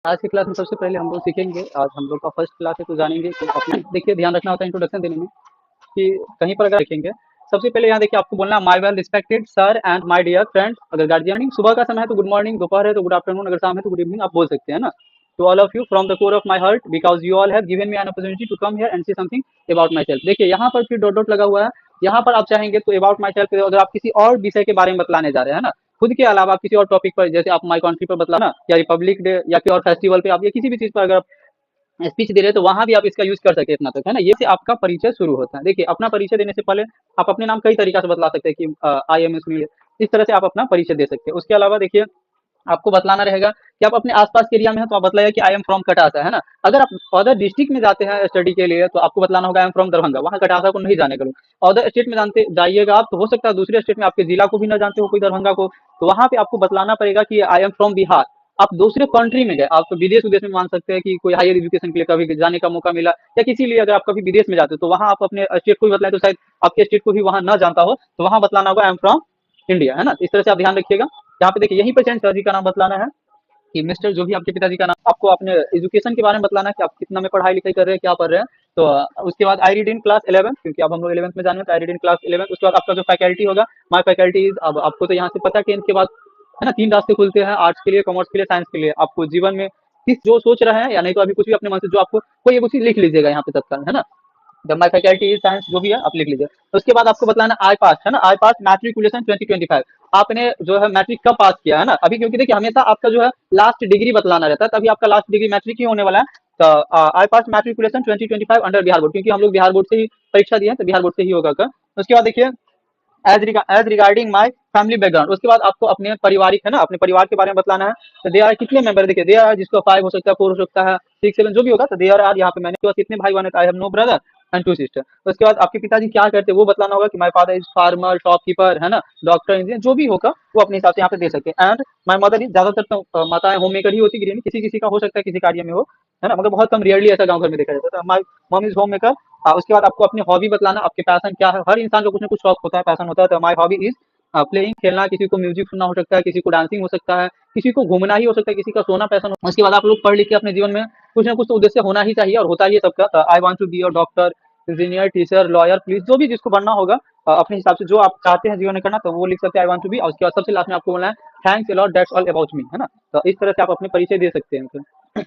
आज की क्लास में सबसे पहले हम लोग सीखेंगे, आज हम लोग का फर्स्ट क्लास है तो जानेंगे कि अपने देखिए ध्यान रखना होता है इंट्रोडक्शन देने में कि कहीं पर अगर देखेंगे सबसे पहले यहाँ देखिए आपको बोलना my well respected sir and my dear friends. अगर गार्जियन सुबह का समय है तो गुड मॉर्निंग, दोपहर है तो गुड आफ्टरनून, अगर शाम है तो गुड इवनिंग आप बोल सकते हैं ना। To all of you from the core of my heart because you all have given me an opportunity to come here and see something about myself. देखिए यहाँ पर फिर डॉट डॉट लगा हुआ है। यहाँ पर आप चाहेंगे तो अबाउट माई सेल्फ अगर आप किसी और विषय के बारे में बतलाने जा रहे हैं ना, खुद के अलावा आप किसी और टॉपिक पर जैसे आप माई कंट्री पर बतलाना या रिपब्लिक डे या फिर और फेस्टिवल पे आप या किसी भी चीज पर अगर स्पीच दे रहे हैं तो वहां भी आप इसका यूज कर सकते हैं इतना तक है ना। ये से आपका परिचय शुरू होता है। देखिए अपना परिचय देने से पहले आप अपने नाम कई तरीका से बतला सकते हैं कि आई एम सुनील, इस तरह से आप अपना परिचय दे सकते हैं। उसके अलावा देखिए आपको बतलाना रहेगा कि आप अपने आसपास के एरिया में हैं तो आप बताइए कि आई एम फ्रॉम कटासा, है ना। अगर आप अदर डिस्ट्रिक्ट में जाते हैं स्टडी के लिए तो आपको बतलाना होगा आई एम फ्रॉम दरभंगा, वहाँ कटासा को नहीं जाने करो। अदर स्टेट में जानते जाइएगा आप तो हो सकता है दूसरे स्टेट में आपके जिला को भी ना जानते हो कोई दरभंगा को, तो वहाँ पे आपको बतलाना पड़ेगा कि आई एम फ्रॉम बिहार। आप दूसरे कंट्री में गए, आप विदेश विदेश में मान सकते हैं कि कोई हायर एजुकेशन के लिए कभी जाने का मौका मिला या किसी लिए अगर आप कभी विदेश में जाते हो तो वहाँ आप अपने स्टेट को भी बताएं तो शायद आपके स्टेट को भी वहाँ ना जानता हो, तो वहाँ बतलाना होगा आई एम फ्रॉम इंडिया, है ना। इस तरह से आप ध्यान रखिएगा। यहाँ पे देखिए यहीं पर चैन सर जी का नाम बतलाना है कि मिस्टर जो भी आपके पिताजी का नाम, आपको अपने एजुकेशन के बारे में बतलाना है कि आप कितना में पढ़ाई लिखाई कर रहे हैं, क्या पढ़ रहे हैं। तो उसके बाद आई रीड इन क्लास 11, क्योंकि अब हम लोग 11th में जाने हैं तो आई रीड इन क्लास 11। उसके बाद आपका जो फैकल्टी होगा माय फैकल्टी इज, अब आपको तो यहाँ से पता है 10th के बाद है ना 3 रास्ते खुलते हैं, आर्ट्स के लिए, कॉमर्स के लिए, साइंस के लिए। आपको जीवन में किस जो सोच रहे हैं या नहीं तो अभी कुछ भी अपने मन से जो आपको कोई एक चीज लिख लीजिएगा यहाँ पे तत्काल, है ना। जब माई फैकल्टी इज साइंस जो भी है आप लिख लीजिए। तो उसके बाद आपको बताना आई पास, है ना, आई पास मैट्रिकुलेशन 2025। आपने जो है मैट्रिक कब पास किया है ना। अभी क्योंकि देखिए हमेशा आपका जो है लास्ट डिग्री बतलाना रहता है, तभी आपका लास्ट डिग्री मैट्रिक ही होने वाला है। तो आई पास मैट्रिकुलेशन 2025 अंडर बिहार बोर्ड, क्योंकि हम लोग बिहार बोर्ड से ही परीक्षा दिए हैं तो बिहार बोर्ड से ही होगा कर। उसके बाद देखिए as regarding my family background, उसके बाद आपको अपने पारिवारिक है ना अपने परिवार के बारे में बतलाना है। तो दे आर कितने मेंबर, देखिए दे आर जिसको 5 हो सकता है, 4 हो सकता है, 6 7 जो भी होगा। तो दे आर यहाँ पे मैंने के पास कितने भाई बहन, I have no brother and 2 sister. तो उसके बाद आपके पिताजी क्या करते हैं वो बतलाना होगा कि my father is farmer, shopkeeper, है ना, डॉक्टर, इंजीनियर, जो भी होगा वो अपने हिसाब से यहाँ पे दे सकते हैं। एंड माय मदर इज, ज्यादातर तो माताएं होम मेकर ही होती, गृहिणी, किसी किसी का हो सकता है किसी कार्य में हो, है ना, मगर बहुत कम रेयरली ऐसा गाँव घर में देखा जाता है। तो my mom is home maker. उसके बाद आपको अपनी हॉबी बतलाना, आपके पैशन क्या है। हर इंसान का कुछ ना कुछ शौक होता है, पैशन होता है। तो माय हॉबी इज प्लेइंग, खेलना, किसी को म्यूजिक सुनना हो सकता है, किसी को डांसिंग हो सकता है, किसी को घूमना ही हो सकता है, किसी का सोना पैशन हो। उसके बाद आप लोग पढ़ लिख के अपने जीवन में कुछ ना कुछ तो उद्देश्य होना ही चाहिए और होता ही है सबका। I want to be a doctor, engineer, teacher, lawyer, police, जो भी जिसको बनना होगा अपने हिसाब से जो आप चाहते हैं जीवन में करना तो वो लिख सकते हैं आई वांट टू बी। और उसके बाद सबसे लास्ट में आपको बोलना है thanks a lot that's all about me, है ना। तो इस तरह से आप अपने परिचय दे सकते हैं।